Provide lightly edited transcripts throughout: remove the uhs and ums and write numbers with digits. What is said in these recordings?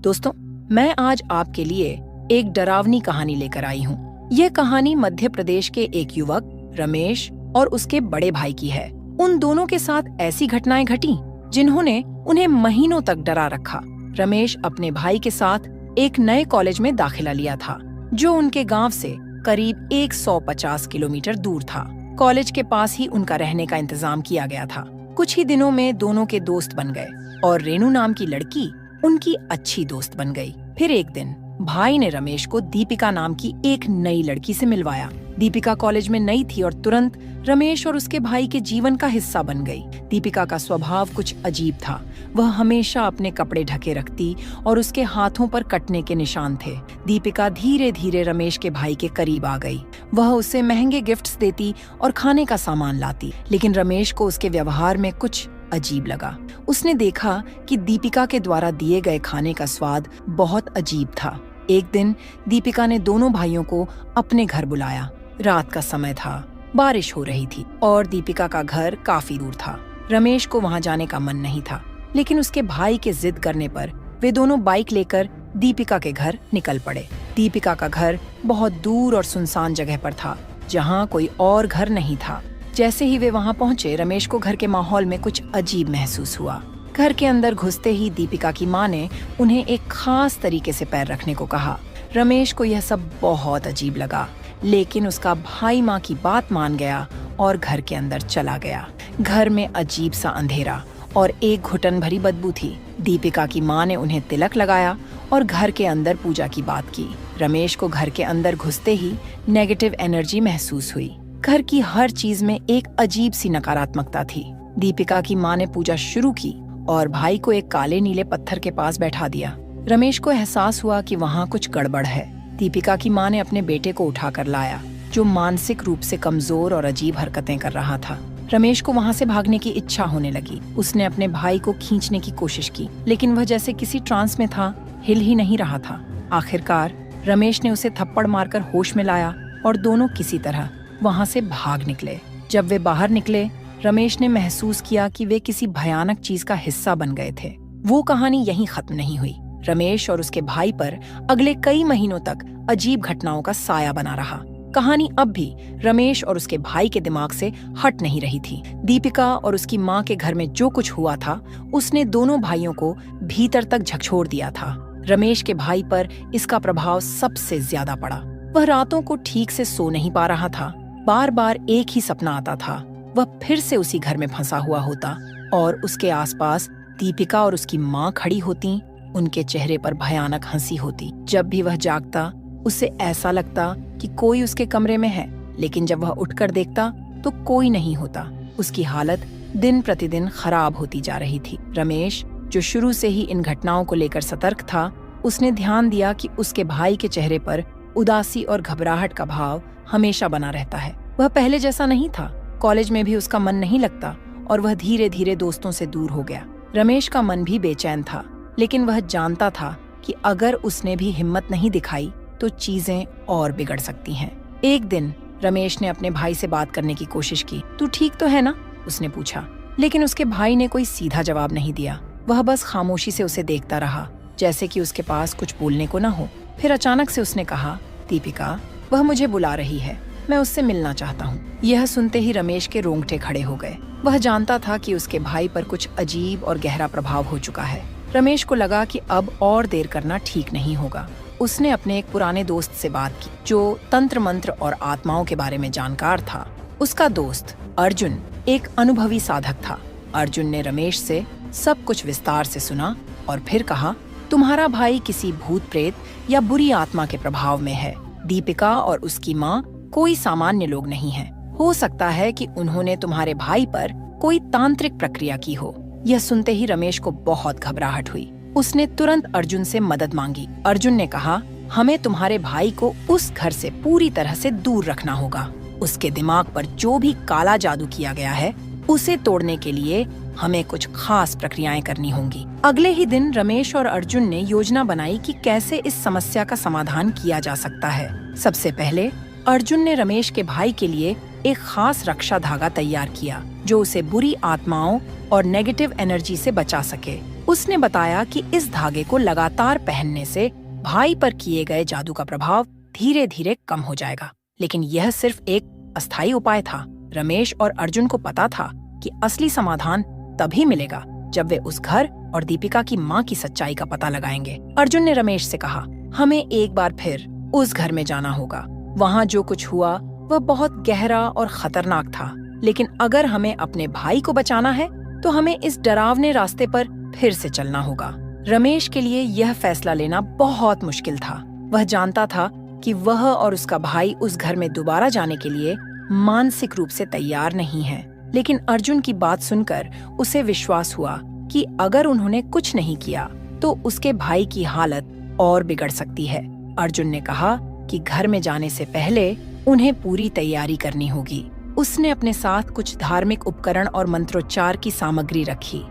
दोस्तों, मैं आज आपके लिए एक डरावनी कहानी लेकर आई हूँ। यह कहानी मध्य प्रदेश के एक युवक रमेश और उसके बड़े भाई की है। उन दोनों के साथ ऐसी घटनाएं घटी जिन्होंने उन्हें महीनों तक डरा रखा। रमेश अपने भाई के साथ एक नए कॉलेज में दाखिला लिया था, जो उनके गांव से करीब 150 किलोमीटर दूर था। कॉलेज के पास ही उनका रहने का इंतजाम किया गया था। कुछ ही दिनों में दोनों के दोस्त बन गए और रेनू नाम की लड़की उनकी अच्छी दोस्त बन गई। फिर एक दिन भाई ने रमेश को दीपिका नाम की एक नई लड़की से मिलवाया। दीपिका कॉलेज में नई थी और तुरंत रमेश और उसके भाई के जीवन का हिस्सा बन गई। दीपिका का स्वभाव कुछ अजीब था। वह हमेशा अपने कपड़े ढके रखती और उसके हाथों पर कटने के निशान थे। दीपिका धीरे धीरे रमेश के भाई के करीब आ गई। वह उसे महंगे गिफ्ट्स देती और खाने का सामान लाती, लेकिन रमेश को उसके व्यवहार में कुछ अजीब लगा। उसने देखा कि दीपिका के द्वारा दिए गए खाने का स्वाद बहुत अजीब था। एक दिन दीपिका ने दोनों भाइयों को अपने घर बुलाया। रात का समय था, बारिश हो रही थी और दीपिका का घर काफी दूर था। रमेश को वहां जाने का मन नहीं था, लेकिन उसके भाई के जिद करने पर वे दोनों बाइक लेकर दीपिका के घर निकल पड़े। दीपिका का घर बहुत दूर और सुनसान जगह पर था, जहां कोई और घर नहीं था। जैसे ही वे वहां पहुंचे, रमेश को घर के माहौल में कुछ अजीब महसूस हुआ। घर के अंदर घुसते ही दीपिका की मां ने उन्हें एक खास तरीके से पैर रखने को कहा। रमेश को यह सब बहुत अजीब लगा, लेकिन उसका भाई मां की बात मान गया और घर के अंदर चला गया। घर में अजीब सा अंधेरा और एक घुटन भरी बदबू थी। दीपिका की मां ने उन्हें तिलक लगाया और घर के अंदर पूजा की बात की। रमेश को घर के अंदर घुसते ही नेगेटिव एनर्जी महसूस हुई। घर की हर चीज में एक अजीब सी नकारात्मकता थी। दीपिका की मां ने पूजा शुरू की और भाई को एक काले नीले पत्थर के पास बैठा दिया। रमेश को एहसास हुआ कि वहां कुछ गड़बड़ है। दीपिका की मां ने अपने बेटे को उठाकर लाया, जो मानसिक रूप से कमजोर और अजीब हरकतें कर रहा था। रमेश को वहां से भागने की इच्छा होने लगी। उसने अपने भाई को खींचने की कोशिश की, लेकिन वह जैसे किसी ट्रांस में था, हिल ही नहीं रहा था। आखिरकार रमेश ने उसे थप्पड़ मारकर होश में लाया और दोनों किसी तरह वहां से भाग निकले। जब वे बाहर निकले, रमेश ने महसूस किया कि वे किसी भयानक चीज का हिस्सा बन गए थे। वो कहानी यहीं खत्म नहीं हुई। रमेश और उसके भाई पर अगले कई महीनों तक अजीब घटनाओं का साया बना रहा। कहानी अब भी रमेश और उसके भाई के दिमाग से हट नहीं रही थी। दीपिका और उसकी मां के घर में जो कुछ हुआ था, उसने दोनों भाइयों को भीतर तक झकझोर दिया था। रमेश के भाई पर इसका प्रभाव सबसे ज्यादा पड़ा। वह रातों को ठीक से सो नहीं पा रहा था। बार बार एक ही सपना आता था। वह फिर से उसी घर में फंसा हुआ होता और उसके आसपास दीपिका और उसकी मां खड़ी होती। उनके चेहरे पर भयानक हंसी होती। जब भी वह जागता, उसे ऐसा लगता कि कोई उसके कमरे में है, लेकिन जब वह उठकर देखता तो कोई नहीं होता। उसकी हालत दिन प्रतिदिन खराब होती जा रही थी। रमेश, जो शुरू से ही इन घटनाओं को लेकर सतर्क था, उसने ध्यान दिया कि उसके भाई के चेहरे पर उदासी और घबराहट का भाव हमेशा बना रहता है। वह पहले जैसा नहीं था। कॉलेज में भी उसका मन नहीं लगता और वह धीरे धीरे दोस्तों से दूर हो गया। रमेश का मन भी बेचैन था, लेकिन वह जानता था कि अगर उसने भी हिम्मत नहीं दिखाई तो चीजें और बिगड़ सकती हैं। एक दिन रमेश ने अपने भाई से बात करने की कोशिश की। तू ठीक तो है ना? उसने पूछा, लेकिन उसके भाई ने कोई सीधा जवाब नहीं दिया। वह बस खामोशी से उसे देखता रहा, जैसे कि उसके पास कुछ बोलने को न हो। फिर अचानक से उसने कहा, दीपिका, वह मुझे बुला रही है, मैं उससे मिलना चाहता हूँ। यह सुनते ही रमेश के रोंगटे खड़े हो गए। वह जानता था कि उसके भाई पर कुछ अजीब और गहरा प्रभाव हो चुका है। रमेश को लगा कि अब और देर करना ठीक नहीं होगा। उसने अपने एक पुराने दोस्त से बात की, जो तंत्र मंत्र और आत्माओं के बारे में जानकार था। उसका दोस्त अर्जुन एक अनुभवी साधक था। अर्जुन ने रमेश से सब कुछ विस्तार से सुना और फिर कहा, तुम्हारा भाई किसी भूत प्रेत या बुरी आत्मा के प्रभाव में है। दीपिका और उसकी माँ कोई सामान्य लोग नहीं हैं। हो सकता है कि उन्होंने तुम्हारे भाई पर कोई तांत्रिक प्रक्रिया की हो। यह सुनते ही रमेश को बहुत घबराहट हुई। उसने तुरंत अर्जुन से मदद मांगी। अर्जुन ने कहा, हमें तुम्हारे भाई को उस घर से पूरी तरह से दूर रखना होगा। उसके दिमाग पर जो भी काला जादू किया गया है, उसे तोड़ने के लिए हमें कुछ खास प्रक्रियाएं करनी होंगी। अगले ही दिन रमेश और अर्जुन ने योजना बनाई कि कैसे इस समस्या का समाधान किया जा सकता है। सबसे पहले अर्जुन ने रमेश के भाई के लिए एक खास रक्षा धागा तैयार किया जो उसे बुरी आत्माओं और नेगेटिव एनर्जी से बचा सके। उसने बताया कि इस धागे को लगातार पहनने से भाई पर किए गए जादू का प्रभाव धीरे धीरे कम हो जाएगा। लेकिन यह सिर्फ एक अस्थायी उपाय था। रमेश और अर्जुन को पता था कि असली समाधान तभी मिलेगा जब वे उस घर और दीपिका की माँ की सच्चाई का पता लगाएंगे। अर्जुन ने रमेश से कहा, हमें एक बार फिर उस घर में जाना होगा। वहाँ जो कुछ हुआ वह बहुत गहरा और खतरनाक था, लेकिन अगर हमें अपने भाई को बचाना है तो हमें इस डरावने रास्ते पर फिर से चलना होगा। रमेश के लिए यह फैसला लेना बहुत मुश्किल था। वह जानता था कि वह और उसका भाई उस घर में दोबारा जाने के लिए मानसिक रूप से तैयार नहीं है। लेकिन अर्जुन की बात सुनकर उसे विश्वास हुआ कि अगर उन्होंने कुछ नहीं किया तो उसके भाई की हालत और बिगड़ सकती है। अर्जुन ने कहा कि घर में जाने से पहले उन्हें पूरी तैयारी करनी होगी। उसने अपने साथ कुछ धार्मिक उपकरण और मंत्रोच्चार की सामग्री रखी।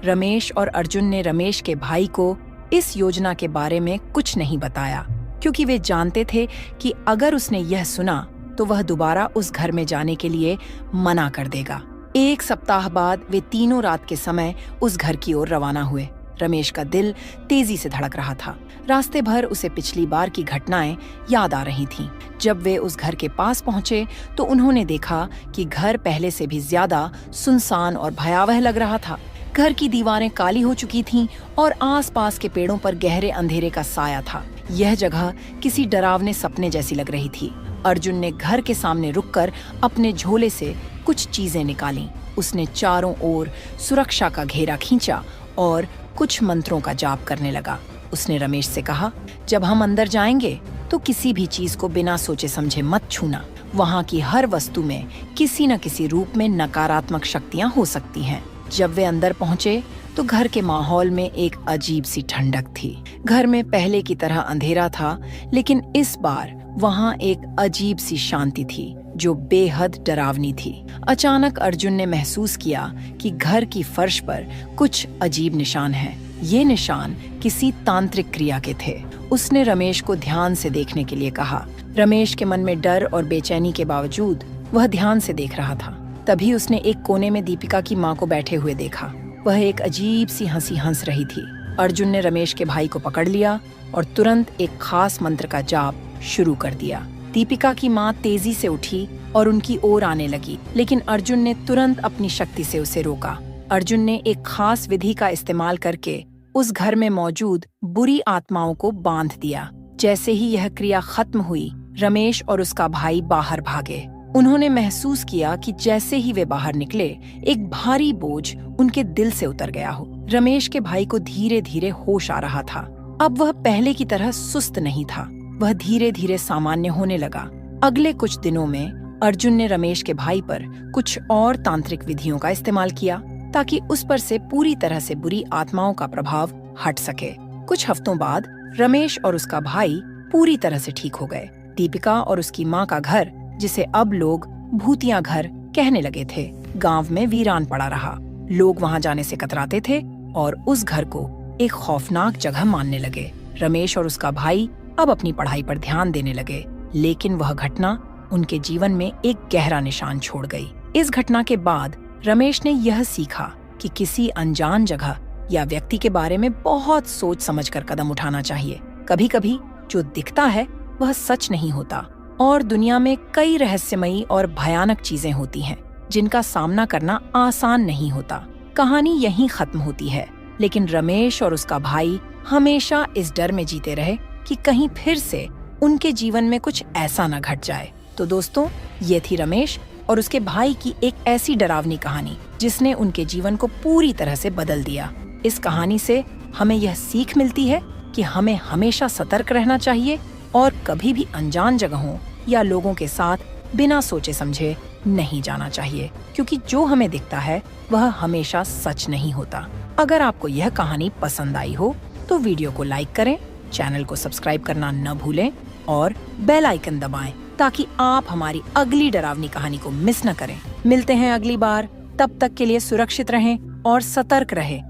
रमेश और अर्जुन ने रमेश के भाई को इस योजना के बारे में कुछ नहीं बताया, क्योंकि वे जानते थे कि अगर उसने यह सुना तो वह दोबारा उस घर में जाने के लिए मना कर देगा। एक सप्ताह बाद वे तीनों रात के समय उस घर की ओर रवाना हुए। रमेश का दिल तेजी से धड़क रहा था। रास्ते भर उसे पिछली बार की घटनाएं याद आ रही थीं। जब वे उस घर के पास पहुंचे तो उन्होंने देखा कि घर पहले से भी ज्यादा सुनसान और भयावह लग रहा था। घर की दीवारें काली हो चुकी थीं और आसपास के पेड़ों पर गहरे अंधेरे का साया था। यह जगह किसी डरावने सपने जैसी लग रही थी। अर्जुन ने घर के सामने रुककर अपने झोले से कुछ चीजें निकालीं। उसने चारों ओर सुरक्षा का घेरा खींचा और कुछ मंत्रों का जाप करने लगा। उसने रमेश से कहा, जब हम अंदर जाएंगे तो किसी भी चीज को बिना सोचे समझे मत छूना। वहाँ की हर वस्तु में किसी न किसी रूप में नकारात्मक शक्तियाँ हो सकती हैं। जब वे अंदर पहुँचे तो घर के माहौल में एक अजीब सी ठंडक थी। घर में पहले की तरह अंधेरा था, लेकिन इस बार वहाँ एक अजीब सी शांति थी जो बेहद डरावनी थी। अचानक अर्जुन ने महसूस किया कि घर की फर्श पर कुछ अजीब निशान हैं। ये निशान किसी तांत्रिक क्रिया के थे। उसने रमेश को ध्यान से देखने के लिए कहा। रमेश के मन में डर और बेचैनी के बावजूद वह ध्यान से देख रहा था। तभी उसने एक कोने में दीपिका की माँ को बैठे हुए देखा। वह एक अजीब सी हंसी हंस रही थी। अर्जुन ने रमेश के भाई को पकड़ लिया और तुरंत एक खास मंत्र का जाप शुरू कर दिया। दीपिका की माँ तेजी से उठी और उनकी ओर आने लगी, लेकिन अर्जुन ने तुरंत अपनी शक्ति से उसे रोका। अर्जुन ने एक खास विधि का इस्तेमाल करके उस घर में मौजूद बुरी आत्माओं को बांध दिया। जैसे ही यह क्रिया खत्म हुई, रमेश और उसका भाई बाहर भागे। उन्होंने महसूस किया कि जैसे ही वे बाहर निकले, एक भारी बोझ उनके दिल से उतर गया हो। रमेश के भाई को धीरे धीरे होश आ रहा था। अब वह पहले की तरह सुस्त नहीं था। वह धीरे धीरे सामान्य होने लगा। अगले कुछ दिनों में अर्जुन ने रमेश के भाई पर कुछ और तांत्रिक विधियों का इस्तेमाल किया ताकि उस पर से पूरी तरह से बुरी आत्माओं का प्रभाव हट सके। कुछ हफ्तों बाद रमेश और उसका भाई पूरी तरह से ठीक हो गए। दीपिका और उसकी माँ का घर, जिसे अब लोग भूतिया घर कहने लगे थे, गांव में वीरान पड़ा रहा। लोग वहां जाने से कतराते थे और उस घर को एक खौफनाक जगह मानने लगे। रमेश और उसका भाई अब अपनी पढ़ाई पर ध्यान देने लगे, लेकिन वह घटना उनके जीवन में एक गहरा निशान छोड़ गई। इस घटना के बाद रमेश ने यह सीखा कि किसी अनजान जगह या व्यक्ति के बारे में बहुत सोच समझकर कदम उठाना चाहिए। कभी-कभी जो दिखता है वह सच नहीं होता और दुनिया में कई रहस्यमयी और भयानक चीजें होती हैं जिनका सामना करना आसान नहीं होता। कहानी यहीं खत्म होती है, लेकिन रमेश और उसका भाई हमेशा इस डर में जीते रहे कि कहीं फिर से उनके जीवन में कुछ ऐसा न घट जाए। तो दोस्तों, ये थी रमेश और उसके भाई की एक ऐसी डरावनी कहानी जिसने उनके जीवन को पूरी तरह से बदल दिया। इस कहानी से हमें यह सीख मिलती है कि हमें हमेशा सतर्क रहना चाहिए और कभी भी अनजान जगहों या लोगों के साथ बिना सोचे समझे नहीं जाना चाहिए, क्योंकि जो हमें दिखता है वह हमेशा सच नहीं होता। अगर आपको यह कहानी पसंद आई हो तो वीडियो को लाइक करें, चैनल को सब्सक्राइब करना न भूलें और बेल आइकन दबाएं ताकि आप हमारी अगली डरावनी कहानी को मिस न करें। मिलते हैं अगली बार, तब तक के लिए सुरक्षित रहें और सतर्क रहें।